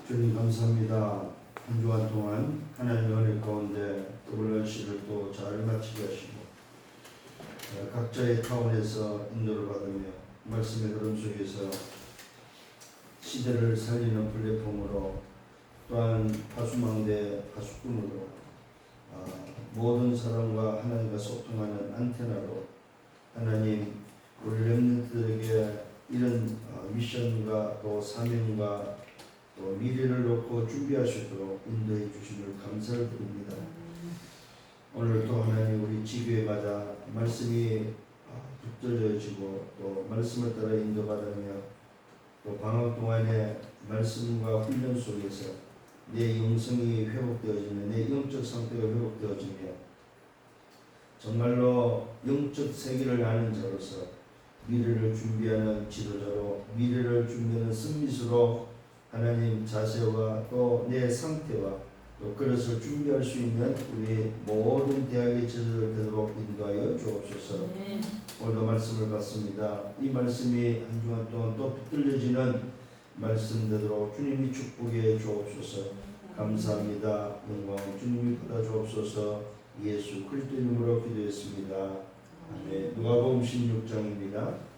주님 감사합니다. 한 주간 동안 하나님의 은혜 가운데 WRC를 또 잘 마치게 하시고 각자의 타원에서 인도를 받으며 말씀의 흐름 속에서 시대를 살리는 플랫폼으로 또한 파수망대 파수꾼으로 모든 사람과 하나님과 소통하는 안테나로 하나님 우리 렘넌트들에게 이런 미션과 또 사명과 또 미래를 놓고 준비하시도록 인도해 주심을 감사를 드립니다. 오늘 또 하나님 우리 지교회마다 말씀이 붙들려지고 또 말씀을 따라 인도받으며 또 방학 동안에 말씀과 훈련 속에서 내 영성이 회복되어지며 내 영적 상태가 회복되어지며 정말로 영적 세계를 아는 자로서 미래를 준비하는 지도자로 미래를 준비하는 승리수로 하나님 자세와 또 내 상태와 또 그것을 준비할 수 있는 우리 모든 대학의 제자들 되도록 인도하여 주옵소서. 오늘도 말씀을 받습니다. 이 말씀이 한 주간 동안 또 붙들려지는 말씀 되도록 주님이 축복해 주옵소서. 감사합니다. 영광 주님이 받아 주옵소서. 예수 그리스도 이름으로 기도했습니다. 아멘. 누가복음 16장입니다.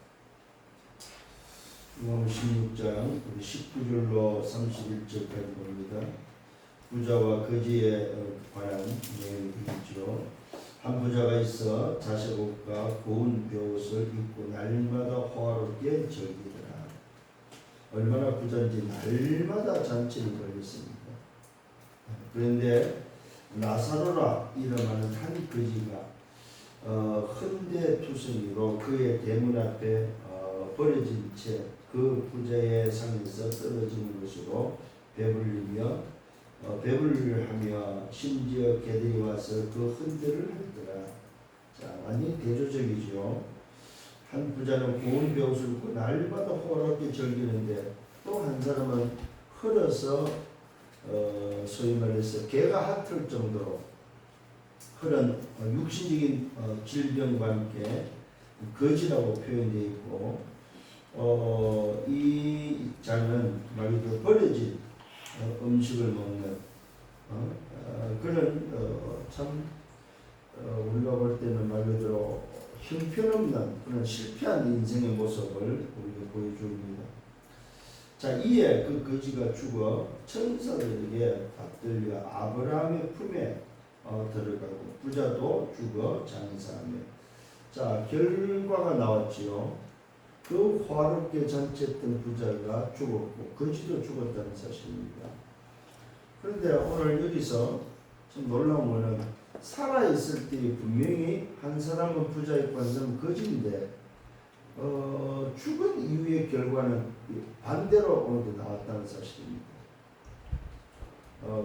누가복음 16장 19절로 31절까지 봅니다. 부자와 거지에 관한 내용이죠. 한 부자가 있어 자색 옷과 고운 벼옷을 입고 날마다 호화롭게 즐기더라. 얼마나 부자인지 날마다 잔치를 벌였습니다. 그런데 나사로라 이름하는 한 거지가 흔대투성이로 그의 대문 앞에 버려진 채 그 부자의 상에서 떨어지는 것으로 배불리며 배불리하며 심지어 개들이 와서 그 흔들을 하더라. 자, 완전히 대조적이죠. 한 부자는 고운 벼옷을 입고 날마다 호락하게 즐기는데 또 한 사람은 흘어서 소위 말해서 개가 핫을 정도로 그런 육신적인 질병과 함께 거지라고 표현되어 있고 이 자는 말 그대로 버려진 음식을 먹는 그런 참 우리가 볼 때는 말 그대로 형편없는 그런 실패한 인생의 모습을 우리가 보여줍니다. 자, 이에 그 거지가 죽어 천사들에게 받들려 아브라함의 품에 들어가고 부자도 죽어 장사하며 자 결과가 나왔지요. 그 화롭게 잔치했던 부자가 죽었고 거지도 죽었다는 사실입니다. 그런데 오늘 여기서 좀 놀라운 것은 살아있을 때 분명히 한 사람은 부자였고 한 사람은 거지인데 죽은 이후의 결과는 반대로 오늘도 나왔다는 사실입니다.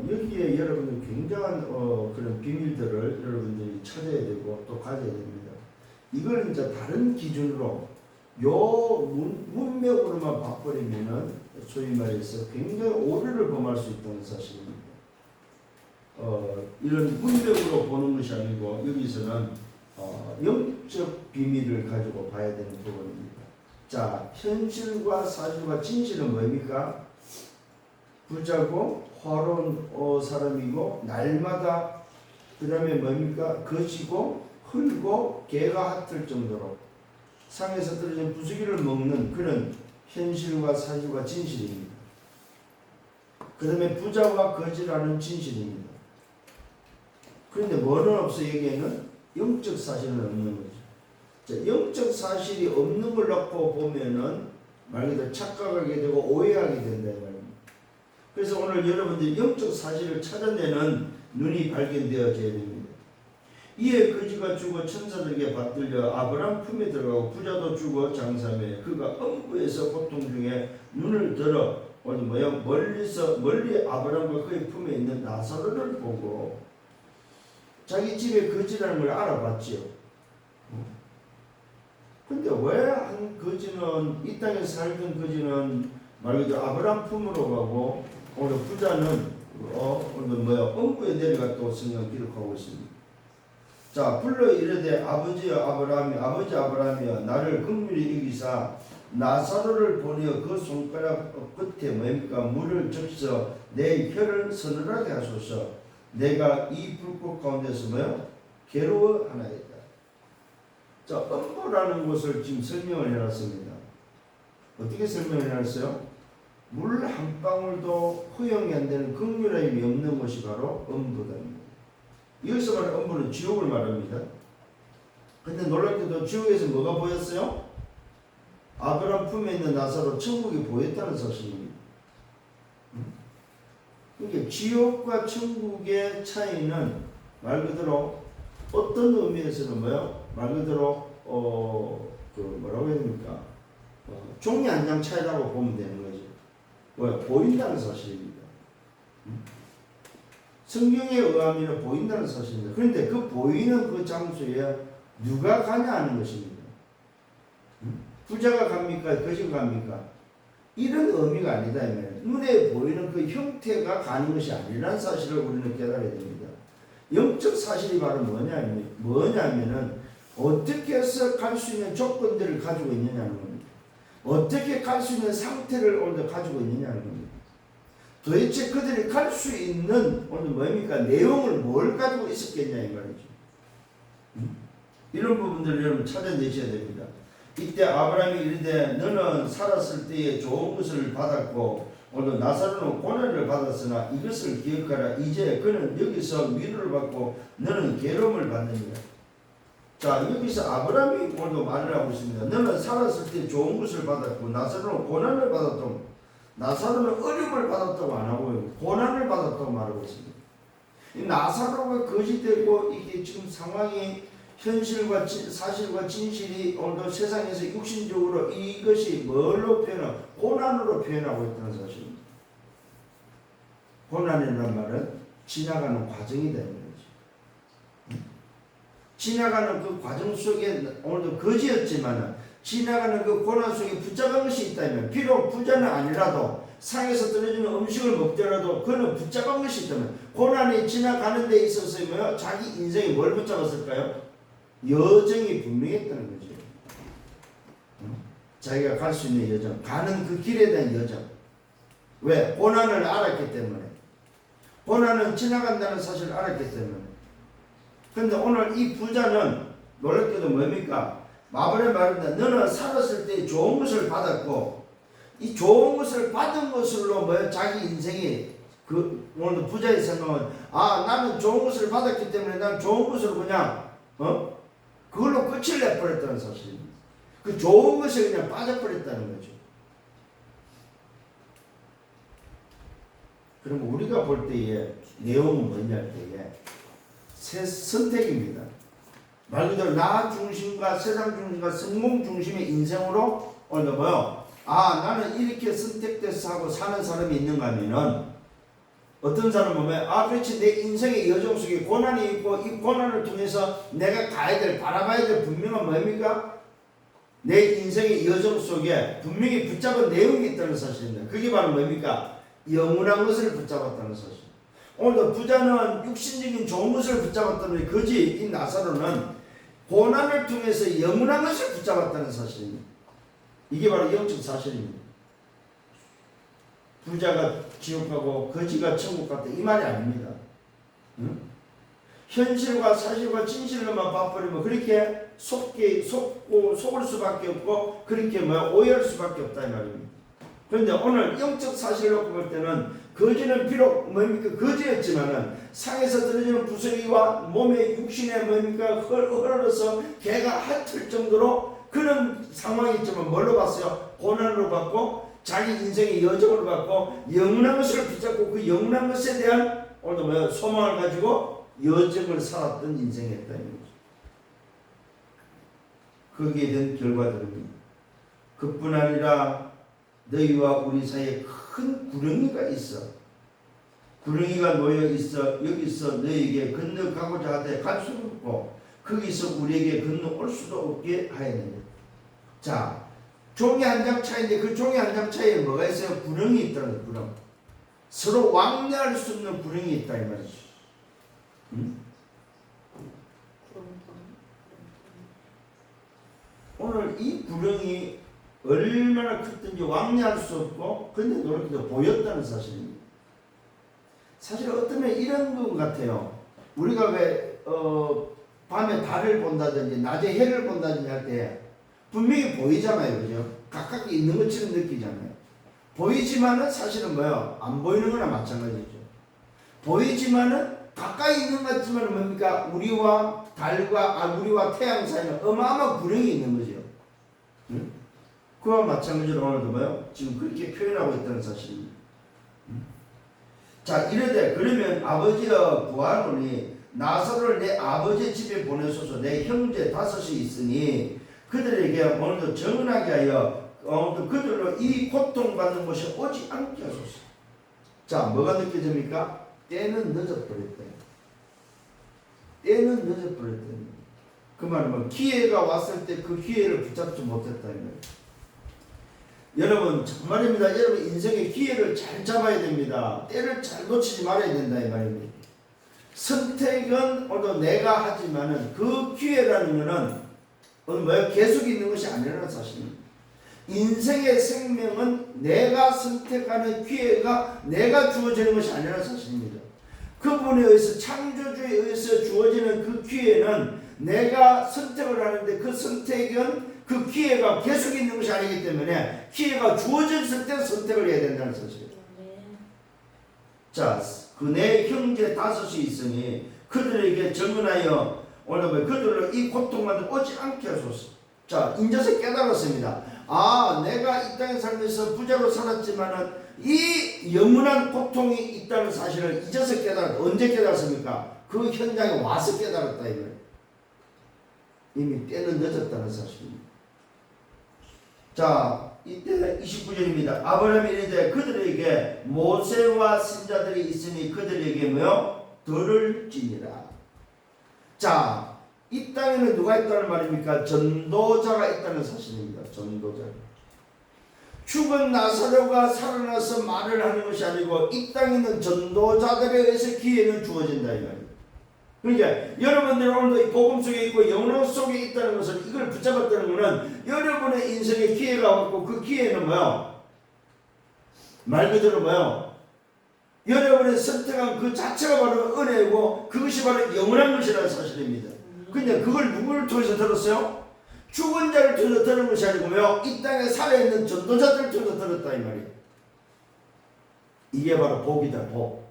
여기에 여러분들 굉장한 그런 비밀들을 여러분들이 찾아야 되고 또 가져야 됩니다. 이걸 이제 다른 기준으로 요 문맥으로만 봐버리면은 소위 말해서 굉장히 오류를 범할 수 있다는 사실입니다. 이런 문맥으로 보는 것이 아니고 여기서는 영적 비밀을 가지고 봐야 되는 부분입니다. 자, 현실과 사실과 진실은 뭡니까? 부자고 화로운 사람이고 날마다 그 다음에 뭡니까? 거지고 흙고 개가 핫을 정도로 상에서 떨어진 부수기를 먹는 그런 현실과 사실과 진실입니다. 그 다음에 부자와 거지라는 진실입니다. 그런데 뭐는 없어 여기에는 영적 사실은 없는 거죠. 자, 영적 사실이 없는 걸 놓고 보면은 말 그대로 착각하게 되고 오해하게 된다 이 말입니다. 그래서 오늘 여러분들이 영적 사실을 찾아내는 눈이 발견되어져야 됩니다. 이에 거지가 죽어 천사들에게 받들려 아브라함 품에 들어가고 부자도 죽어 장사하며 그가 엄부에서 고통 중에 눈을 들어 멀리 아브라함과 그의 품에 있는 나사로를 보고 자기 집에 거지라는 걸 알아봤지요. 근데 왜 한 거지는 이 땅에 살던 거지는 말 그대로 아브라함 품으로 가고 오늘 부자는 엄부에 내려갔다고 성경 기록하고 있습니다. 자, 불러 이르되 아버지 아브라함이여 나를 긍휼히 여기사 나사로를 보내어 그 손가락 끝에 뭡니까 물을 적셔 내 혀를 서늘하게 하소서. 내가 이 불꽃 가운데서 뭐요? 괴로워하나이다. 자, 음보라는 것을 지금 설명을 해놨습니다. 어떻게 설명을 해놨어요? 물 한 방울도 허용이 안 되는 긍휼함이 없는 것이 바로 음부다. 여기서 말하는 음부는 지옥을 말합니다. 근데 놀랍게도 지옥에서 뭐가 보였어요? 아브라함 품에 있는 나사로 천국이 보였다는 사실입니다. 그러니까 지옥과 천국의 차이는 말 그대로 어떤 의미에서는 뭐요? 말 그대로 뭐라고 해야 됩니까? 종이 한 장 차이라고 보면 되는 거죠. 뭐야? 보인다는 사실입니다. 성경에 의하면 보인다는 사실입니다. 그런데 그 보이는 그 장소에 누가 가냐 하는 것입니다. 부자가 갑니까? 거지가 갑니까? 이런 의미가 아니다. 눈에 보이는 그 형태가 가는 것이 아니라는 사실을 우리는 깨달아야 됩니다. 영적 사실이 바로 뭐냐면은 어떻게 해서 갈 수 있는 조건들을 가지고 있느냐는 겁니다. 어떻게 갈 수 있는 상태를 오늘 가지고 있느냐는 겁니다. 도대체 그들이 갈 수 있는 오늘 뭡니까? 내용을 뭘 가지고 있었겠냐 이 말이죠. 이런 부분들을 여러분 찾아내셔야 됩니다. 이때 아브라함이 이르되 너는 살았을 때에 좋은 것을 받았고 오늘 나사로는 고난을 받았으나 이것을 기억하라. 이제 그는 여기서 위로를 받고 너는 괴로움을 받느니라. 자, 여기서 아브라함이 오늘도 말을 하고 있습니다. 너는 살았을 때 좋은 것을 받았고 나사로는 고난을 받았다고, 나사로는 어려움을 받았다고 안 하고 고난을 받았다고 말하고 있습니다. 이 나사로가 거짓되고 이게 지금 상황이 현실과 사실과 진실이 오늘도 세상에서 육신적으로 이것이 뭘로 표현하고 고난으로 표현하고 있다는 사실입니다. 고난이라는 말은 지나가는 과정이 되는 거죠. 지나가는 그 과정 속에 오늘도 거지였지만 지나가는 그 고난 속에 붙잡은 것이 있다면 비록 부자는 아니라도 상에서 떨어지는 음식을 먹더라도 그는 붙잡은 것이 있다면 고난이 지나가는 데 있어서 뭐요? 자기 인생이 뭘 붙잡았을까요? 여정이 분명했다는 거죠. 자기가 갈 수 있는 여정, 가는 그 길에 대한 여정. 왜? 고난을 알았기 때문에. 고난은 지나간다는 사실을 알았기 때문에. 그런데 오늘 이 부자는 놀랍게도 뭡니까? 마블의 말입니다. 너는 살았을 때 좋은 것을 받았고 이 좋은 것을 받은 것으로 뭐야? 자기 인생이 오늘 부자의 생각은 나는 좋은 것을 받았기 때문에 난 좋은 것으로 그냥 그걸로 끝을 내버렸다는 사실입니다. 그 좋은 것에 그냥 빠져버렸다는 거죠. 그럼 우리가 볼 때의 내용은 뭐냐 할 때에 새 선택입니다. 말 그대로 나 중심과 세상 중심과 성공 중심의 인생으로 오늘 뭐요? 나는 이렇게 선택돼서 하고 사는 사람이 있는가 하면은 어떤 사람은 보면 그렇지 내 인생의 여정 속에 고난이 있고 이 고난을 통해서 내가 가야 될 바라봐야 될 분명한 뭡니까? 내 인생의 여정 속에 분명히 붙잡은 내용이 있다는 사실입니다. 그게 바로 뭡니까? 영원한 것을 붙잡았다는 사실. 오늘도 부자는 육신적인 좋은 것을 붙잡았다는 거지 이 나사로는 고난을 통해서 영원한 것을 붙잡았다는 사실입니다. 이게 바로 영적 사실입니다. 부자가 지옥 가고 거지가 천국 갔다 이 말이 아닙니다. 현실과 사실과 진실로만 봐버리면 그렇게 속을 수밖에 없고 그렇게 오해할 수밖에 없다 이 말입니다. 그런데 오늘 영적 사실을 놓고 볼 때는 거지는 비록 거지였지만은 상에서 떨어지는 부서기와 몸의 육신에 흘러서 개가 핥을 정도로 그런 상황이 있지만 뭘로 봤어요? 고난으로 봤고 자기 인생의 여정으로 봤고 영원한 것을 붙잡고 그 영원한 것에 대한 오늘 소망을 가지고 여정을 살았던 인생이었다는 거죠. 거기에 대한 결과들입니다. 그뿐 아니라 너희와 우리 사이에 큰 구렁이가 있어. 구렁이가 놓여 있어 여기서 너희에게 건너가고자 하되 갈 수도 없고 거기서 우리에게 건너올 수도 없게 하였느냐. 자, 종이 한 장 차이인데 그 종이 한 장 차이에 뭐가 있어요? 구렁이 있다는 거예요. 구렁. 서로 왕래할 수 없는 구렁이 있다 이 말이죠. 오늘 이 구렁이 얼마나 컸든지 왕래할 수 없고 근데 놀랍게도 보였다는 사실입니다. 사실 어쩌면 이런 것 같아요. 우리가 왜 밤에 달을 본다든지 낮에 해를 본다든지 할 때 분명히 보이잖아요. 그죠? 가깝게 있는 것처럼 느끼잖아요. 보이지만은 사실은 뭐예요? 안 보이는 거나 마찬가지죠. 보이지만은 가까이 있는 것 같지만 뭡니까? 우리와 달과 우리와 태양 사이는 어마어마한 구령이 있는 거죠. 응? 그와 마찬가지로 오늘도 뭐예요? 지금 그렇게 표현하고 있다는 사실입니다. 자, 이르되 그러면 아버지의 부하노니 나사로를 내 아버지 집에 보내소서. 내 형제 5이 있으니 그들에게 오늘도 정은하게 하여 오늘도 그들로 이 고통받는 것이 오지 않게 하소서. 자, 뭐가 느껴집니까? 때는 늦어버렸다. 때는 늦어버렸다. 그 말은 뭐 기회가 왔을 때 그 기회를 붙잡지 못했다. 여러분 정말입니다. 여러분 인생의 기회를 잘 잡아야 됩니다. 때를 잘 놓치지 말아야 된다 이 말입니다. 선택은 오늘 내가 하지만은 그 기회라는 것은 오늘 뭐야 계속 있는 것이 아니라는 사실입니다. 인생의 생명은 내가 선택하는 기회가 내가 주어지는 것이 아니라는 사실입니다. 그분에 의해서 창조주에 의해서 주어지는 그 기회는 내가 선택을 하는데 그 선택은 그 기회가 계속 있는 것이 아니기 때문에 기회가 주어졌을 때 선택을 해야 된다는 사실이에요. 자, 그 내 형제 5이 있으니 그들에게 정은하여 오늘 그들로 이 고통만 오지 않게 하소서. 자, 인자서 깨달았습니다. 아, 내가 이 땅에 살면서 부자로 살았지만은 이 영원한 고통이 있다는 사실을 이제서 깨달았다. 언제 깨달았습니까? 그 현장에 와서 깨달았다 이거예요. 이미 때는 늦었다는 사실입니다. 자, 이때 29절입니다. 아브라함이 이르되 그들에게 모세와 선자들이 있으니 그들에게 뭐요? 들을지니라. 자, 이 땅에는 누가 있다는 말입니까? 전도자가 있다는 사실입니다. 전도자. 죽은 나사로가 살아나서 말을 하는 것이 아니고 이 땅에 있는 전도자들에 의해서 기회는 주어진다 이 말이에요. 그러니까 여러분들 오늘도 이 복음 속에 있고 영혼 속에 있다는 것은 이걸 붙잡았다는 것은 여러분의 인생에 기회가 왔고 그 기회는 뭐요? 말 그대로 뭐요? 여러분의 선택한 그 자체가 바로 은혜고 그것이 바로 영원한 것이라는 사실입니다. 근데 그걸 누구를 통해서 들었어요? 죽은 자를 통해서 들은 것이 아니고 뭐요? 이 땅에 살아있는 전도자들을 통해서 들었다 이 말이에요. 이게 바로 복이다 복.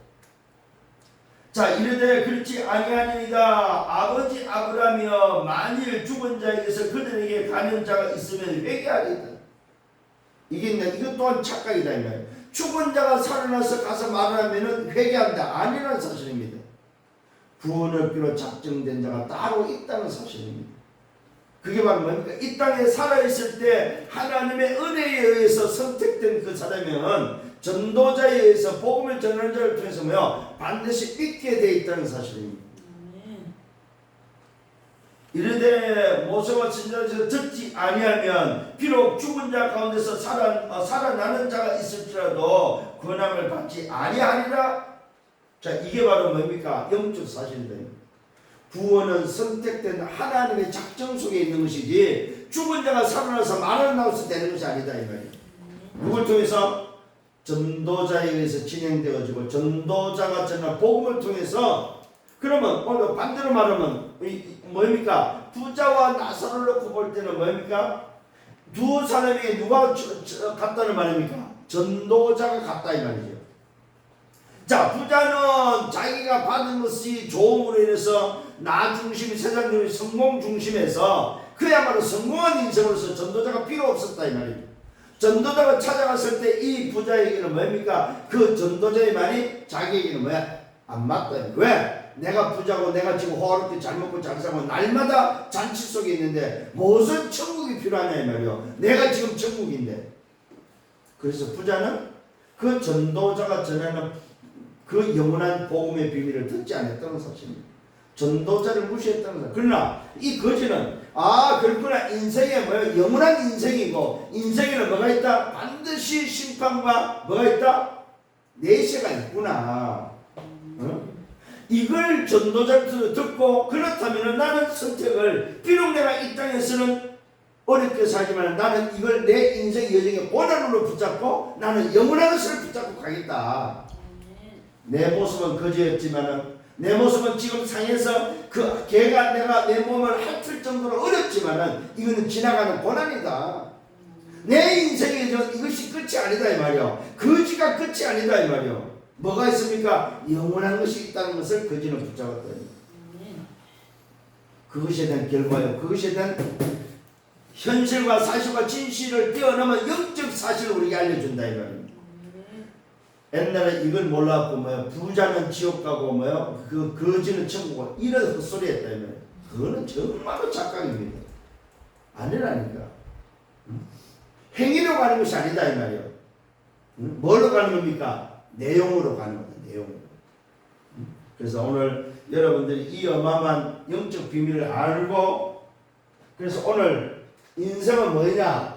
자, 이르되 그렇지 아니하니이다. 아버지 아브라함이여 만일 죽은 자에게서 그들에게 감염자가 있으면 회개하리이다. 이것 또한 착각이다 이 말이에요. 죽은 자가 살아나서 가서 말을 하면은 회개한다 아니라는 사실입니다. 구원을 필요 작정된 자가 따로 있다는 사실입니다. 그게 바로 뭡니까? 이 땅에 살아있을 때 하나님의 은혜에 의해서 선택된 그 사람은 전도자에 의해서 복음을 전하는 자를 통해서 뭐요? 반드시 믿게 되어 있다는 사실입니다. 이르되 모세와 선지자에서 듣지 아니하면 비록 죽은 자 가운데서 살아나는 자가 있을지라도 권함을 받지 아니하리라. 자, 이게 바로 뭡니까? 영적 사실입니다. 구원은 선택된 하나님의 작정 속에 있는 것이지 죽은 자가 살아나서 말을 나와서 되는 것이 아니다 이 말이에요. 누굴 통해서? 전도자에 의해서 진행되어지고 전도자가 전한 복음을 통해서. 그러면 오늘 반대로 말하면 뭡니까? 부자와 나사로를 놓고 볼 때는 뭡니까? 두 사람에게 누가 같다는 말입니까? 전도자가 같다 이 말이죠. 자, 부자는 자기가 받은 것이 좋음으로 인해서 나 중심, 세상 중심, 성공 중심에서 그야말로 성공한 인생으로서 전도자가 필요 없었다 이 말입니다. 전도자가 찾아갔을 때 이 부자에게는 뭡니까? 그 전도자의 말이 자기에게는 뭐야? 안 맞다. 왜? 내가 부자고 내가 지금 호화롭게 잘 먹고 잘 살고 날마다 잔치 속에 있는데 무슨 천국이 필요하냐 이 말이요. 내가 지금 천국인데. 그래서 부자는 그 전도자가 전하는 그 영원한 복음의 비밀을 듣지 않았다는 사실입니다. 전도자를 무시했다는 사실. 그러나 이 거지는 그렇구나. 인생에 뭐야? 영원한 인생이고 인생에는 뭐가 있다? 반드시 심판과 뭐가 있다? 내세가 있구나. 이걸 전도자로서 듣고 그렇다면 나는 선택을 비록 내가 이 땅에서는 어렵게 살지만 나는 이걸 내 인생 여정의 고난으로 붙잡고 나는 영원한 것을 붙잡고 가겠다. 내 모습은 거지였지만은 내 모습은 지금 상에서 그 개가 내가 내 몸을 핥을 정도로 어렵지만은 이거는 지나가는 고난이다. 내 인생의 이것이 끝이 아니다 이 말이요. 거지가 끝이 아니다 이 말이요. 뭐가 있습니까? 영원한 것이 있다는 것을 거지는 붙잡았더니 그것에 대한 결과요. 그것에 대한 현실과 사실과 진실을 뛰어넘은 영적 사실을 우리에게 알려준다 이 말입니다. 옛날에 이걸 몰랐고 뭐야 부자는 지옥 가고 뭐야 그 거지는 천국 가고 이런 헛소리 했다 이 말이에요. 그거는 정말로 착각입니다. 아니라니까. 행위로 가는 것이 아니다 이 말이에요. 뭘로 가는 겁니까? 내용으로 가는 거다. 내용으로. 그래서 오늘 여러분들이 이 어마어마한 영적 비밀을 알고 그래서 오늘 인생은 뭐냐?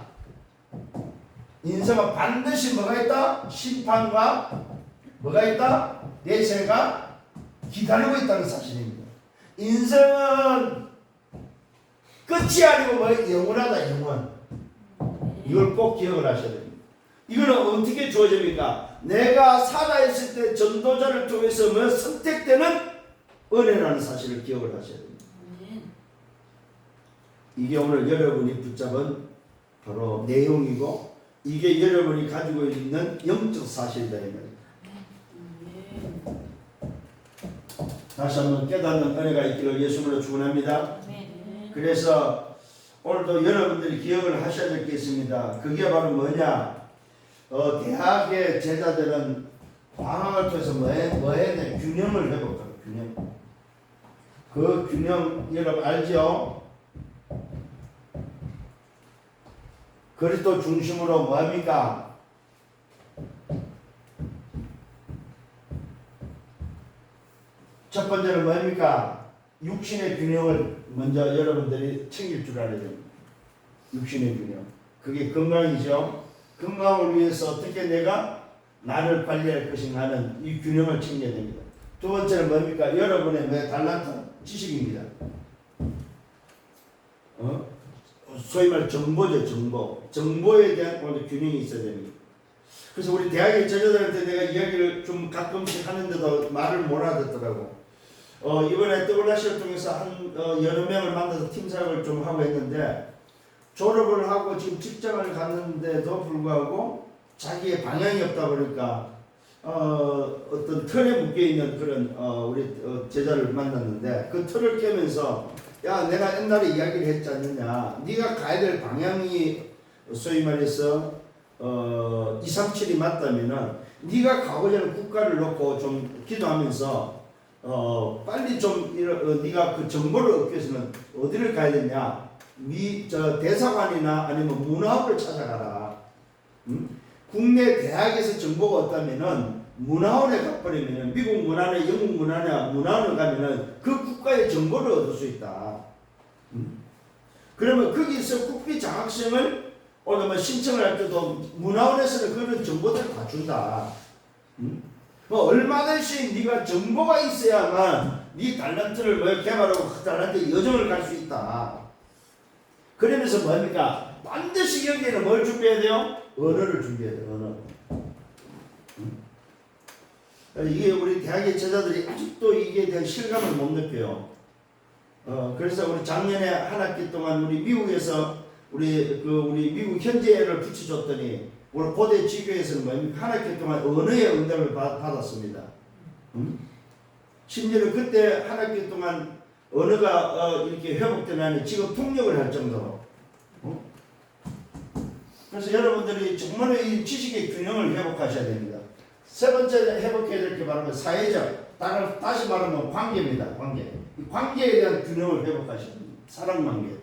인생은 반드시 뭐가 있다? 심판과 뭐가 있다? 내세가 기다리고 있다는 사실입니다. 인생은 끝이 아니고 뭐 영원하다 영원. 이걸 꼭 기억을 하셔야 됩니다. 이거는 어떻게 주어집니까? 내가 살아있을 때 전도자를 통해서 뭐 선택되는 은혜라는 사실을 기억을 하셔야 됩니다. 이게 오늘 여러분이 붙잡은 바로 내용이고 이게 여러분이 가지고 있는 영적 사실이다 이 말입니다. 다시 한번 깨닫는 은혜가 있기를 예수님으로 축원합니다. 그래서 오늘도 여러분들이 기억을 하셔야 될 게 있습니다. 그게 바로 뭐냐? 대학의 제자들은 방학을 통해서 뭐 해야 돼? 균형을 회복하고 균형. 그 균형 여러분 알죠? 그리스도 중심으로 뭐합니까? 첫 번째는 뭐합니까? 육신의 균형을 먼저 여러분들이 챙길 줄 알아야 됩니다. 육신의 균형. 그게 건강이죠. 건강을 위해서 어떻게 내가 나를 관리할 것인가 하는 이 균형을 챙겨야 됩니다. 두 번째는 뭡니까? 여러분의 달란트, 지식입니다. 소위 말 정보죠, 정보. 정보에 대한 균형이 있어야 됩니다. 그래서 우리 대학의 제자들한테 내가 이야기를 좀 가끔씩 하는데도 말을 못 알아듣더라고. 이번에 WRC를 통해서 여러 명을 만나서 팀사역을 좀 하고 했는데 졸업을 하고 지금 직장을 갔는데도 불구하고 자기의 방향이 없다 보니까 어떤 틀에 묶여있는 그런 우리 제자를 만났는데 그 틀을 깨면서 야 내가 옛날에 이야기를 했지 않느냐 네가 가야 될 방향이 소위 말해서 237이 맞다면은 네가 가고자 하는 국가를 놓고 좀 기도하면서 빨리 좀 네가 그 정보를 얻기 위해서는 어디를 가야 되냐 대사관이나 아니면 문화원을 찾아가라. 국내 대학에서 정보가 없다면은 문화원에 가버리면은 미국 문화나 영국 문화나 문화원을 가면은 그 국가의 정보를 얻을 수 있다. 그러면 거기서 국비 장학생을 오늘 신청을 할 때도 문화원에서는 그런 정보들을 다 준다. 뭐 얼마든지 네가 정보가 있어야만 네 달란트를 개발하고 그 달란트 여정을 갈 수 있다. 그러면서 뭡니까? 반드시 여기에는 뭘 준비해야 돼요? 언어를 준비해야 돼요. 언어. 이게 우리 대학의 제자들이 아직도 이게 대한 실감을 못 느껴요. 그래서 우리 작년에 한 학기 동안 우리 미국에서 우리 미국 현지회를 붙여줬더니 우리 고대 지교에서는 뭡니까? 한 학기 동안 언어의 응답을 받았습니다. 심지어는 그때 한 학기 동안 언어가 이렇게 회복되면 지금 통역을 할 정도로. 그래서 여러분들이 정말 이 지식의 균형을 회복하셔야 됩니다. 세 번째 회복해야 될 게 바로 사회적, 다시 말하면 관계입니다. 관계. 이 관계에 대한 균형을 회복하셔야 됩니다. 사랑관계.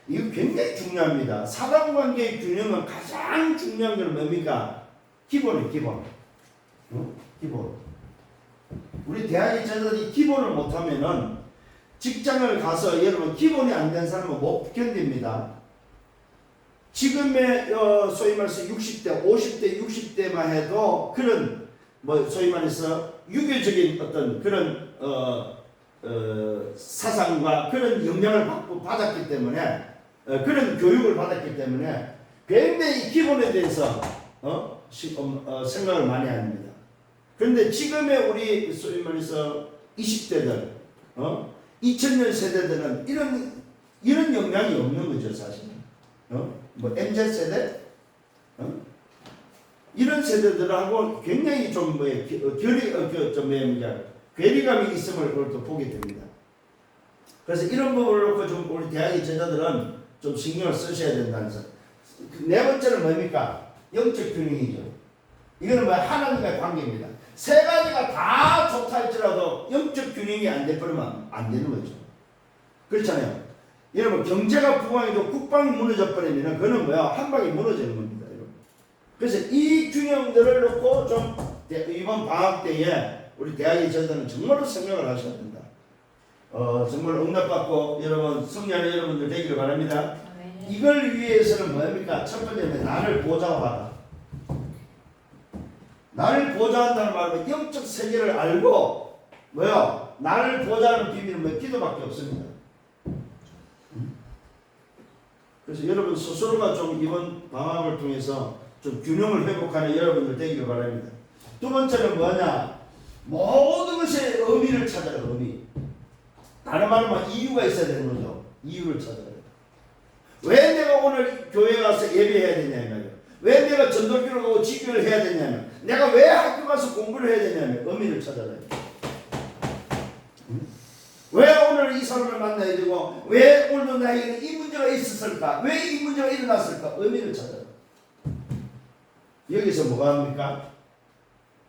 이거 굉장히 중요합니다. 사랑관계의 균형은 가장 중요한 건 뭡니까? 기본이에요. 기본. 기본. 우리 대학의 제자들이 기본을 못하면은 직장을 가서 여러분 기본이 안 된 사람은 못 견딥니다. 지금의 소위 말해서 60대, 50대, 60대만 해도 그런 소위 말해서 유교적인 어떤 그런 사상과 그런 영향을 받았기 때문에 그런 교육을 받았기 때문에 굉장히 기본에 대해서 생각을 많이 합니다. 그런데 지금의 우리 소위 말해서 20대들, 2000년 세대들은 이런 영향이 없는 거죠, 사실은. 뭐 MZ 세대, 이런 세대들하고 굉장히 좀 괴리감이 있음을 또 보게 됩니다. 그래서 이런 부분을 놓고 좀 우리 대학의 제자들은 좀 신경을 쓰셔야 된다는 점. 네 번째는 뭡니까? 영적 균형이죠. 이거는 뭐 하나님과의 관계입니다. 세 가지가 다 좋다 할지라도 영적 균형이 안 돼버리면 안 되는 거죠. 그렇잖아요. 여러분 경제가 부강해도 국방이 무너져 버리면 그거는 뭐야? 한 방에 무너지는 겁니다. 여러분. 그래서 이 균형들을 놓고 좀 이번 방학 때에 우리 대학의 제자들은 정말로 생각을 하셔야 된다. 정말 응답받고 여러분 승리하는 여러분들 되기를 바랍니다. 이걸 위해서는 뭡니까? 첫 번째는 나를 보좌하다. 나를 보좌한다는 말은 영적 세계를 알고 뭐요? 나를 보좌하는 비밀은 뭐 기도밖에 없습니다. 그래서 여러분 스스로가 좀 이번 방학을 통해서 좀 균형을 회복하는 여러분들 되기를 바랍니다. 두 번째는 뭐냐? 모든 것에 의미를 찾아라. 의미. 다른 말로 이유가 있어야 되는 거죠. 이유를 찾아야 돼. 왜 내가 오늘 교회 가서 예배해야 되냐면, 왜 내가 전도교를 가고 지교를 해야 되냐면, 내가 왜 학교 가서 공부를 해야 되냐면 의미를 찾아야 돼. 왜 오늘 이 사람을 만나야 되고, 왜 오늘도 나에게는 이 문제가 있었을까? 왜 이 문제가 일어났을까? 의미를 찾아야 돼. 여기서 뭐가 합니까?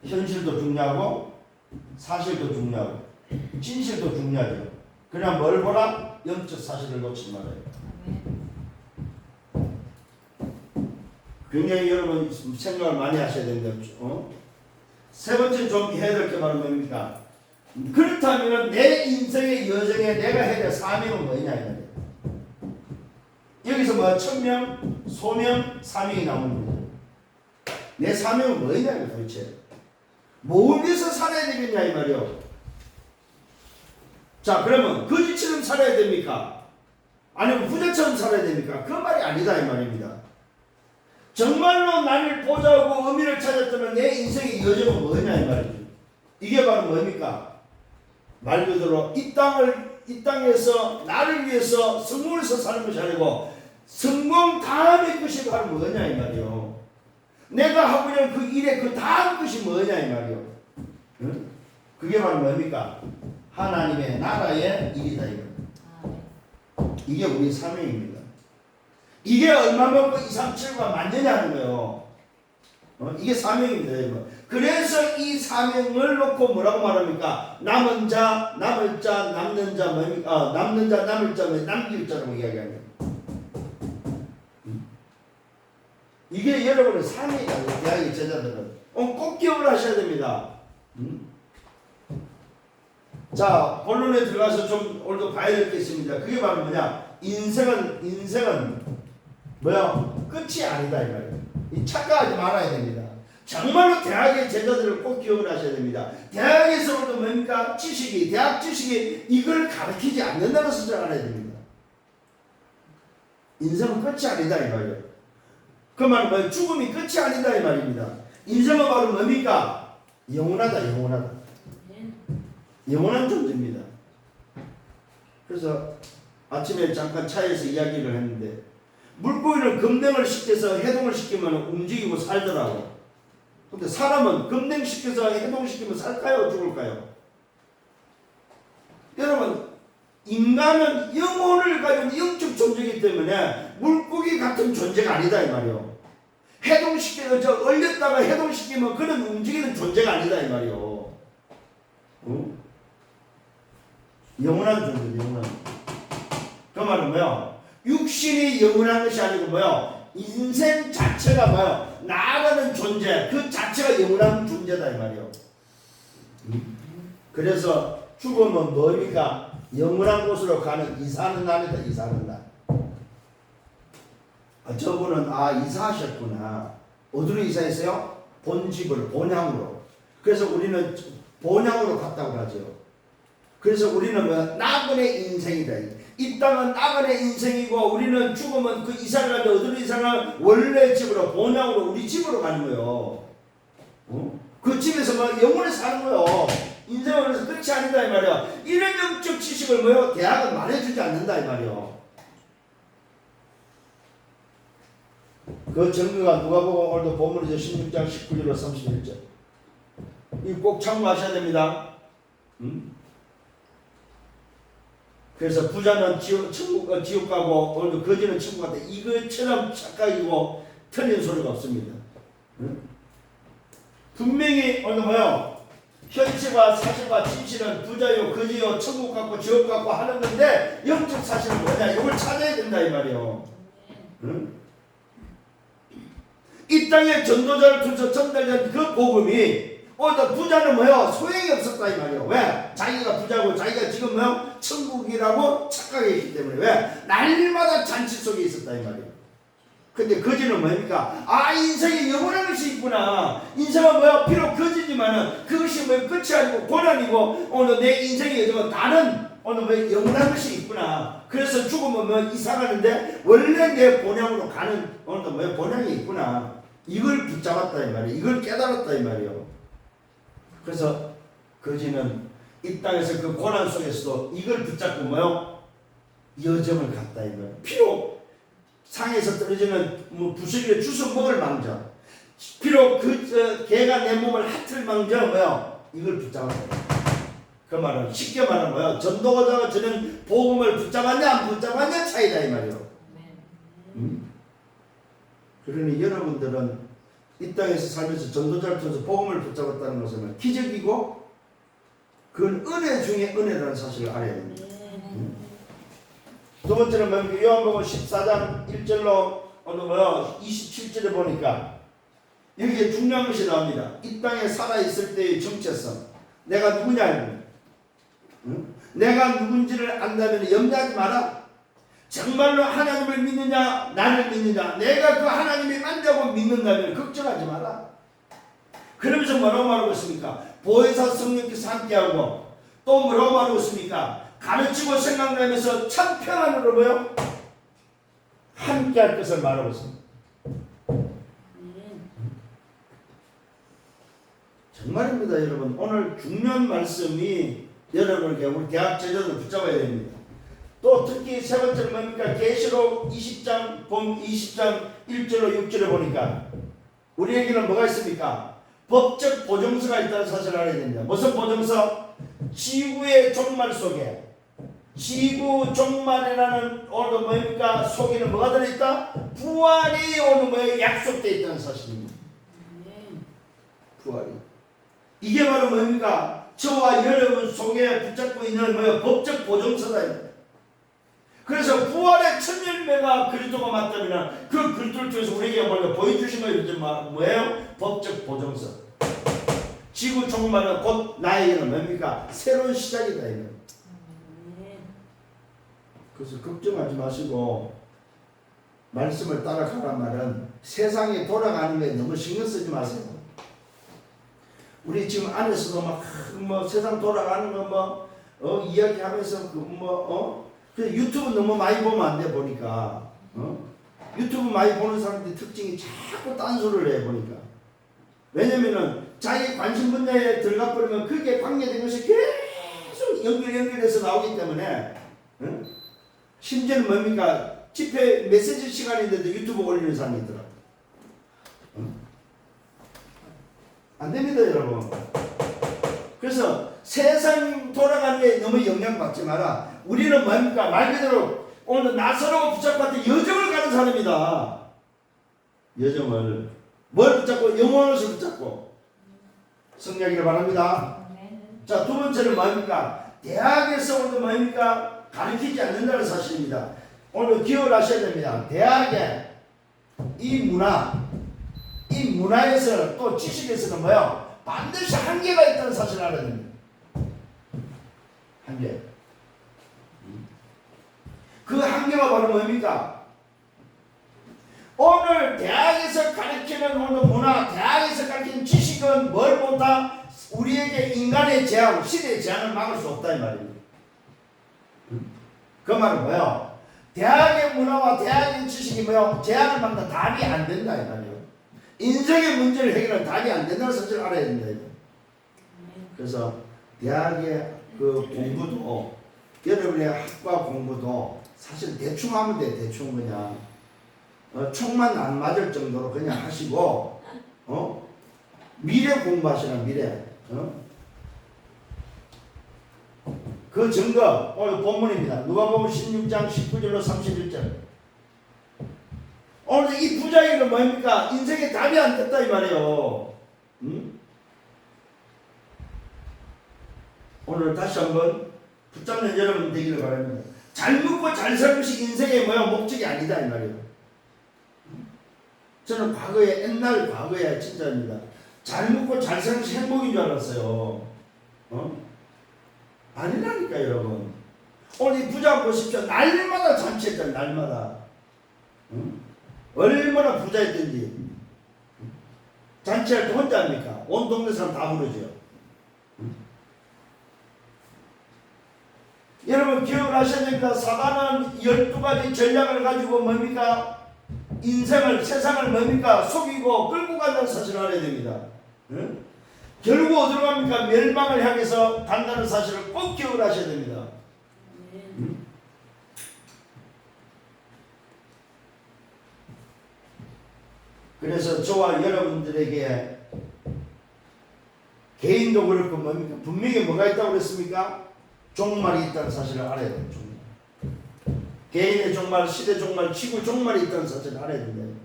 현실도 중요하고 사실도 중요하고 진실도 중요하죠. 그냥 뭘 보라? 영적 사실을 놓치지 말아요. 굉장히 여러분 생각을 많이 하셔야 된다. 세 번째 좀 해야 될 게 바로 뭡니까? 그렇다면 내 인생의 여정에 내가 해야 될 사명은 뭐냐 이거예요. 여기서 뭐 천명, 소명, 사명이 나오는 거죠. 내 사명은 뭐냐 이거 도대체. 뭘 위해서 살아야 되겠냐 이 말이요. 자 그러면 거지처럼 살아야 됩니까? 아니면 부자처럼 살아야 됩니까? 그 말이 아니다 이 말입니다. 정말로 나를 보자고 의미를 찾았다면 내 인생의 여정은 뭐냐 이 말이죠. 이게 바로 뭡니까? 말 그대로 이 땅에서 나를 위해서 성공해서 사는 것이 아니고 성공 다음의 것이 바로 뭐냐 이 말이요. 내가 하고 있는 그 일의 그 다음 것이 뭐냐 이 말이요. 응? 그게 바로 뭡니까? 하나님의 나라의 일이다 이거. 이게 우리의 사명입니다. 이게 얼마만큼 2, 3, 7과 맞느냐 하는 거예요. 이게 사명입니다. 여러분. 그래서 이 사명을 놓고 뭐라고 말합니까? 남은 자, 남을 자, 남는 자, 뭡니까? 남는 자, 남을 자, 남길 자라고 이야기합니다. 이게 여러분의 삶이다. 대학의 제자들은 꼭 기억을 하셔야 됩니다. 자, 본론에 들어가서 좀 오늘도 봐야 될 게 있습니다. 그게 바로 뭐냐? 인생은 뭐야? 끝이 아니다 이 말이에요. 이 착각하지 말아야 됩니다. 정말로 대학의 제자들을 꼭 기억을 하셔야 됩니다. 대학에서도 뭡니까? 대학 지식이 이걸 가르치지 않는다는 것을 알아야 됩니다. 인생은 끝이 아니다 이 말이에요. 그 말은 뭐예요? 죽음이 끝이 아니다 이 말입니다. 인생은 바로 뭡니까? 영원하다. 영원한 존재입니다. 그래서 아침에 잠깐 차에서 이야기를 했는데 물고기를 급냉을 시켜서 해동을 시키면 움직이고 살더라고. 근데 사람은 급냉시켜서 해동시키면 살까요? 죽을까요? 여러분 인간은 영혼을 가진 영적 존재이기 때문에 물고기 같은 존재가 아니다 이 말이요. 얼렸다가 해동시키면 그런 움직이는 존재가 아니다 이 말이요. 영원한 존재, 영원한. 그 말은 뭐요? 육신이 영원한 것이 아니고 뭐요? 인생 자체가 뭐요? 나라는 존재, 그 자체가 영원한 존재다 이 말이요. 그래서 죽음은 뭡니까? 영원한 곳으로 가는 이사하는 날이다. 이사하는 날. 저분은 이사하셨구나. 어디로 이사했어요? 본집으로, 본향으로. 그래서 우리는 본향으로 갔다고 하죠. 그래서 우리는 뭐 나그네 인생이다. 이 땅은 나그네 인생이고 우리는 죽으면 그 이사를 가지고 어디로 이사를 원래 집으로 본향으로 우리 집으로 가는 거예요. 그 집에서 뭐 영원히 사는 거예요. 인생을 그래서 그렇지 않는다 이 말이야. 이런 영적 지식을 뭐요? 대학은 말해주지 않는다 이 말이야. 그 증거가 누가복음 오늘도 본문이죠. 16장 19절로 31절. 이 꼭 참고하셔야 됩니다. 그래서 부자는 지옥 가고 오늘도 거지는 천국 갔다. 이것처럼 착각이고 틀린 소리가 없습니다. 분명히 오늘 뭐요? 현실과 사실과 진실은 부자요, 거지요, 천국 같고 지옥 같고 하는 건데 영적 사실은 뭐냐? 이걸 찾아야 된다 이 말이요. 이 땅에 전도자를 통해서 전달된 그 복음이 오늘 부자는 뭐요? 소용이 없었다 이 말이요. 왜? 자기가 부자고 자기가 지금 뭐요? 천국이라고 착각했기 때문에. 왜? 날마다 잔치 속에 있었다 이 말이요. 근데 거지는 뭡니까? 아, 인생에 영원한 것이 있구나. 인생은 뭐야? 비록 거지지만은 그것이 뭐 끝이 아니고 고난이고 오늘 내 인생에 다른 오늘 뭐 영원한 것이 있구나. 그래서 죽으면 뭐 이사 가는데 원래 내 본향으로 가는 오늘 뭐 본향이 있구나. 이걸 붙잡았다 이 말이에요. 이걸 깨달았다 이 말이에요. 그래서 거지는 이 땅에서 그 고난 속에서도 이걸 붙잡고 뭐요? 여정을 갔다 이 말이에요. 비록 상에서 떨어지는 뭐 부스러기를 주워 먹을 망정, 비록 그 개가 내 몸을 핥을 망정 뭐요? 이걸 붙잡았다. 그 말은 쉽게 말하면 뭐요? 전도자가 저는 복음을 붙잡았냐 안 붙잡았냐 차이다 이 말이요. 그러니 여러분들은 이 땅에서 살면서 전도자를 통해서 복음을 붙잡았다는 것은 기적이고 그건 은혜 중에 은혜라는 사실을 알아야 됩니다. 두 번째는 뭡니까? 요한복음 14장 1절로 오늘 뭐요? 27절에 보니까 여기에 중요한 것이 나옵니다. 이 땅에 살아있을 때의 정체성. 내가 누구냐? 내가 누군지를 안다면 염려하지 마라. 정말로 하나님을 믿느냐 나를 믿느냐 내가 그 하나님이 만나고 믿는다면 걱정하지 마라. 그러면서 뭐라고 말하고 있습니까? 보혜사 성령께서 함께하고 또 뭐라고 말하고 있습니까? 가르치고 생각나면서 참 평안으로 뭐요? 함께할 것을 말하고 있습니다. 정말입니다 여러분. 오늘 중요한 말씀이 여러분에게 우리 대학 제자들 붙잡아야 됩니다. 또 특히 세 번째는 뭡니까? 계시록 20장 1절로 6절에 보니까 우리에게는 뭐가 있습니까? 법적 보증서가 있다는 사실을 알아야 됩니다. 무슨 보증서? 지구의 종말 속에 지구 종말이라는 오늘 뭡니까? 속에는 뭐가 들어있다? 부활이 오는 거에 약속되어 있다는 사실입니다. 부활이. 이게 바로 뭡니까? 저와 여러분 속에 붙잡고 있는 뭐예요? 법적 보증서다. 그래서 부활의 첫 열매가 그리스도가 맞다면 그 그리스도를 통해서 우리에게 먼저 보여주신 거예요. 뭐예요? 법적 보증서. 지구 종말은 곧 나에게는 뭡니까? 새로운 시작이다. 이거. 그래서 걱정하지 마시고 말씀을 따라가란 말은 세상이 돌아가는 거에 너무 신경 쓰지 마세요. 우리 지금 안에서도 막 세상 돌아가는 거 이야기하면서 유튜브 너무 많이 보면 안 돼 보니까 유튜브 많이 보는 사람들의 특징이 자꾸 딴소리를 해 보니까. 왜냐면은 자기 관심 분야에 들어가 버리면 그게 관계된 것이 계속 연결해서 나오기 때문에 심지어는 뭡니까? 집회 메시지 시간인데도 유튜브 올리는 사람이 있더라고요. 안 됩니다 여러분. 그래서 세상 돌아가는 게 너무 영향받지 마라. 우리는 뭡니까? 말 그대로 오늘 나서라고 붙잡고 여정을 가는 사람이다. 여정을 뭘 붙잡고? 영원한 것을 붙잡고 승리하기를 바랍니다. 자, 두 번째는 뭡니까? 대학에서 오늘 뭡니까? 가르치지 않는다는 사실입니다. 오늘 기억을 하셔야 됩니다. 대학에 이 문화에서 또 지식에서는 뭐요? 반드시 한계가 있다는 사실을 알아야 됩니다. 한계. 그 한계가 바로 뭡니까? 오늘 대학에서 가르치는 오늘 문화, 대학에서 가르치는 지식은 뭘 못하? 우리에게 인간의 제한, 시대의 제한을 막을 수 없다 이 말입니다. 그 말은 뭐예요? 대학의 문화와 대학의 지식이 뭐예요? 제한을 받는 답이 안 된다 이 말이에요. 인생의 문제를 해결하는 답이 안 된다는 사실을 알아야 된다. 그래서 대학의 그 공부도 여러분의 학과 공부도 사실 대충 하면 돼. 대충 그냥 총만 안 맞을 정도로 그냥 하시고 미래 공부하시라 미래. 그 증거 오늘 본문입니다. 누가복음 16장 19절로 31절. 오늘 이 부자에게는 뭡니까? 인생에 답이 안 됐다 이 말이에요. 오늘 다시 한번 붙잡는 여러분 되기를 바랍니다. 잘 먹고 잘 사는 것이 인생의 목적이 아니다 이 말이에요. 저는 과거에 옛날 과거에 진짜입니다. 잘 먹고 잘 사는 것이 행복인 줄 알았어요. 아니라니까 여러분. 오늘 이 부자 보십시오. 날마다 잔치했잖아요. 날마다. 얼마나 부자였든지. 잔치할 때 혼자 합니까? 온 동네 사람 다 부르죠. 여러분 기억을 하셔야 됩니다. 사단은 12가지 전략을 가지고 뭡니까? 인생을 세상을 뭡니까? 속이고 끌고 간다는 사실을 알아야 됩니다. 결국 어디로 갑니까? 멸망을 향해서 간다는 사실을 꼭 기억을 하셔야 됩니다. 그래서 저와 여러분들에게 개인도 그렇고 뭡니까? 분명히 뭐가 있다고 그랬습니까? 종말이 있다는 사실을 알아야 돼요. 종말. 개인의 종말, 시대 종말, 지구 종말이 있다는 사실을 알아야 된다.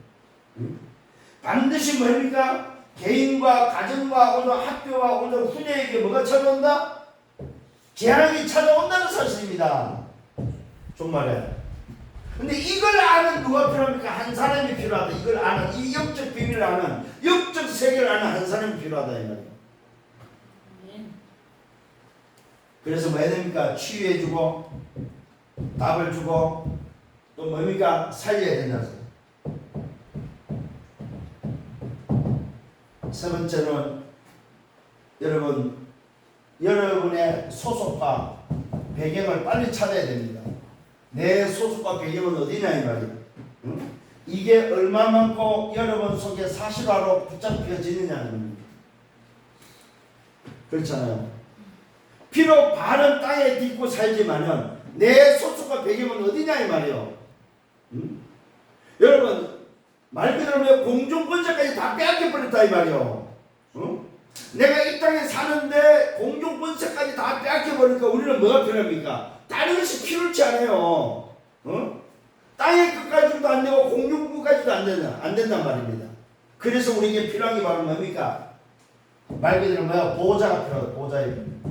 반드시 뭡니까? 개인과 가정과 오늘 학교와 오늘 후대에게 뭐가 찾아온다? 재앙이 찾아온다는 사실입니다. 종말에. 근데 이걸 아는 누가 필요합니까? 한 사람이 필요하다. 이걸 아는, 이 영적 비밀을 아는, 영적 세계를 아는 한 사람이 필요하다. 이 말이에요. 그래서 뭐 해야 됩니까? 치유해주고, 답을 주고, 또 뭡니까? 살려야 된다. 세 번째는 여러분의 소속과 배경을 빨리 찾아야 됩니다. 내 소속과 배경은 어디냐 이 말이에요. 이게 얼마만큼 여러분 속에 사실화로 붙잡혀지느냐는 겁니다. 그렇잖아요. 비록 발은 땅에 딛고 살지만은 내 소속과 배경은 어디냐 이 말이에요. 여러분 말 그대로 공중권세까지 다 빼앗겨버렸다 이 말이에요. 내가 이 땅에 사는데 공중권세까지 다 빼앗겨버리니까 우리는 뭐가 필요합니까? 다른 것이 필요치 않아요. 땅의 끝까지도 안 되고 공중권까지도 안 된단 말입니다. 그래서 우리에게 필요한 게 바로 뭡니까? 말 그대로 보호자가 필요하다. 보호자입니다.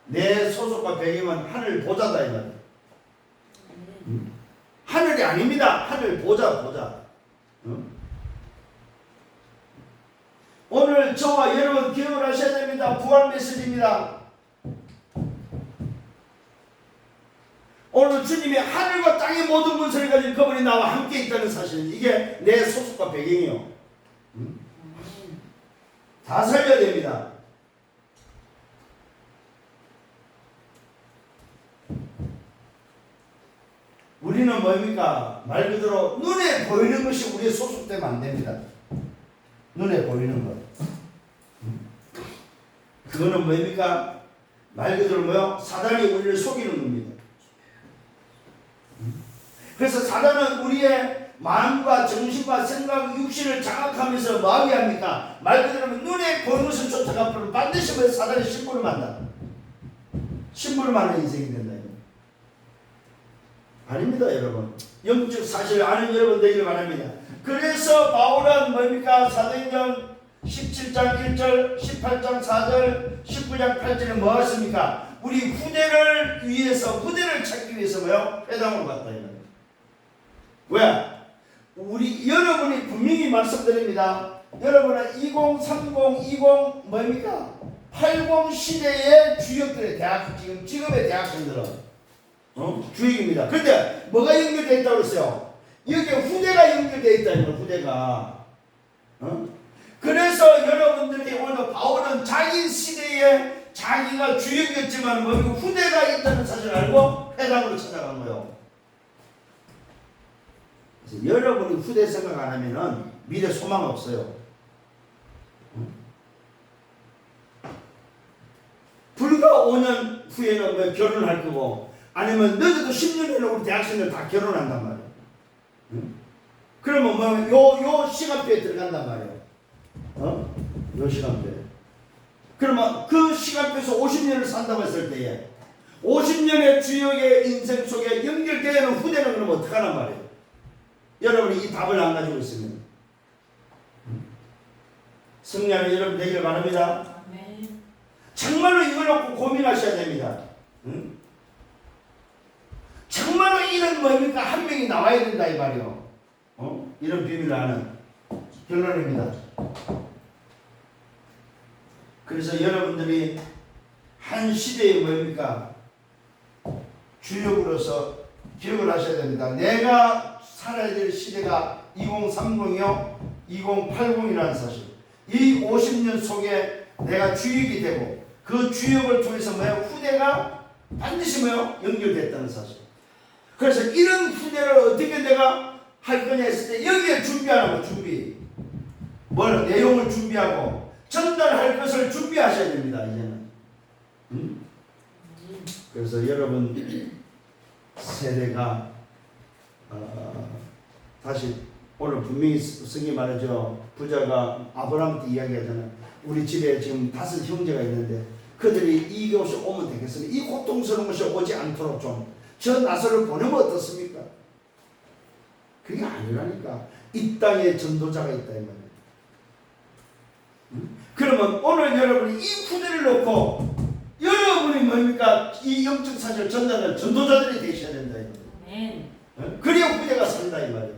내 소속과 배경은 하늘 보좌다 이 말이에요. 하늘이 아닙니다. 하늘 보좌. 오늘 저와 여러분 기억을 하셔야 됩니다. 부활 메시지입니다. 오늘 주님이 하늘과 땅의 모든 문서를 가진 그분이 나와 함께 있다는 사실, 이게 내 소속과 배경이요. 다 살려야 됩니다. 우리는 뭡니까? 말 그대로 눈에 보이는 것이 우리의 소속되면 안 됩니다. 눈에 보이는 것. 그거는 뭡니까? 말 그대로 사단이 우리를 속이는 겁니다. 그래서 사단은 우리의 마음과 정신과 생각, 육신을 장악하면서 뭐하게 합니까? 말 그대로 눈에 보이는 것을 쫓아가면 반드시 사단의 심부름한다. 심부름하는 인생이 된다. 아닙니다, 여러분. 영적 사실을 아는 여러분 되기를 바랍니다. 그래서 바울은 뭡니까? 사도행전 17장 1절, 18장 4절, 19장 8절에 뭐 하십니까? 우리 후대를 위해서, 후대를 찾기 위해서 회당으로 갔다. 왜? 여러분이 분명히 말씀드립니다. 여러분은 20, 30, 20 뭡니까? 80 시대의 주역들의 대학, 지금의 대학생들은 주역입니다. 그런데 뭐가 연결되어 있다고 그랬어요? 여기에 후대가 연결되어 있다는 거예요. 후대가. 그래서 여러분들이 오늘 바울은 자기 시대에 자기가 주역이었지만 뭐 후대가 있다는 사실을 알고 회당으로 찾아간 거예요. 그래서 여러분이 후대 생각 안 하면은 미래 소망 없어요. 불과 5년 후에는 뭐 결혼할 거고, 아니면 늦어도 10년 후에는 우리 대학생들 다 결혼한단 말이에요. 그러면 뭐 요 시간표에 들어간단 말이에요. 요 시간표에. 그러면 그 시간표에서 50년을 산다고 했을 때에 50년의 주역의 인생 속에 연결되어 있는 후대는 그러면 어떡하란 말이에요. 여러분이 이 답을 안 가지고 있으면 승리하는 여러분 되기를 바랍니다. 정말로 이걸 놓고 고민하셔야 됩니다. 정말로 이런 뭡니까? 한 명이 나와야 된다 이 말이요. 이런 비밀을 아는 결론입니다. 그래서 여러분들이 한 시대에 뭡니까? 주역으로서 기억을 하셔야 됩니다. 내가 살아야 될 시대가 2030이요, 2080이라는 사실. 이 50년 속에 내가 주역이 되고 그 주역을 통해서 후대가 반드시 연결됐다는 사실. 그래서 이런 후대를 어떻게 내가 할 거냐 했을 때 여기에 준비하는 거, 준비. 내용을 준비하고 전달할 것을 준비하셔야 됩니다. 이제는. 그래서 여러분 세대가 다시 오늘 분명히 성경이 말하죠. 부자가 아브라함한테 이야기하잖아요. 우리 집에 지금 5 형제가 있는데 그들이 이것이 오면 되겠으니 이 고통스러운 것이 오지 않도록 좀 저 나서를 보내면 어떻습니까? 그게 아니라니까. 이 땅에 전도자가 있다 이 말이에요. 그러면 오늘 여러분이 이 후대를 놓고 여러분이 뭡니까? 이 영적 사실을 전달하는 전도자들이 되셔야 된다 이 말이에요. 그래야 후대가 산다 이 말이에요.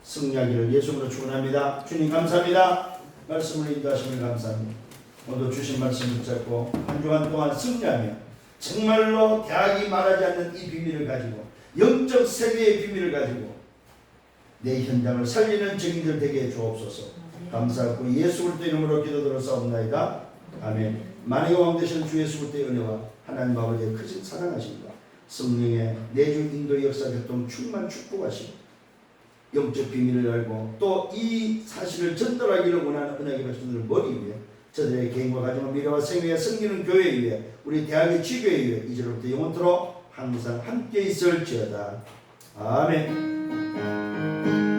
승리하기를 예수님으로 축원합니다. 주님 감사합니다. 말씀을 인도하시면 감사합니다. 오늘 주신 말씀 붙잡고 한 주간 동안 승리하며 정말로 대학이 말하지 않는 이 비밀을 가지고 영적 세계의 비밀을 가지고 내 현장을 살리는 증인들 되게 주옵소서. 감사하고 예수 그리스도 이름으로 기도드렸사옵나이다. 아멘. 만왕의 왕 되시는 주 예수 그리스도의 은혜와 하나님 아버지의 크신 사랑하심과 성령의 내주 인도 역사 교통 충만 축복하시고 영적 비밀을 알고 또 이 사실을 전달하기를 원하는 은혜의 백성들을 머리 위에 저들의 개인과 가정과 미래와 생애에 섬기는 교회 위에 우리 대학의 지교회 위에 이제로부터 영원토록 항상 함께 있을지어다. 아멘.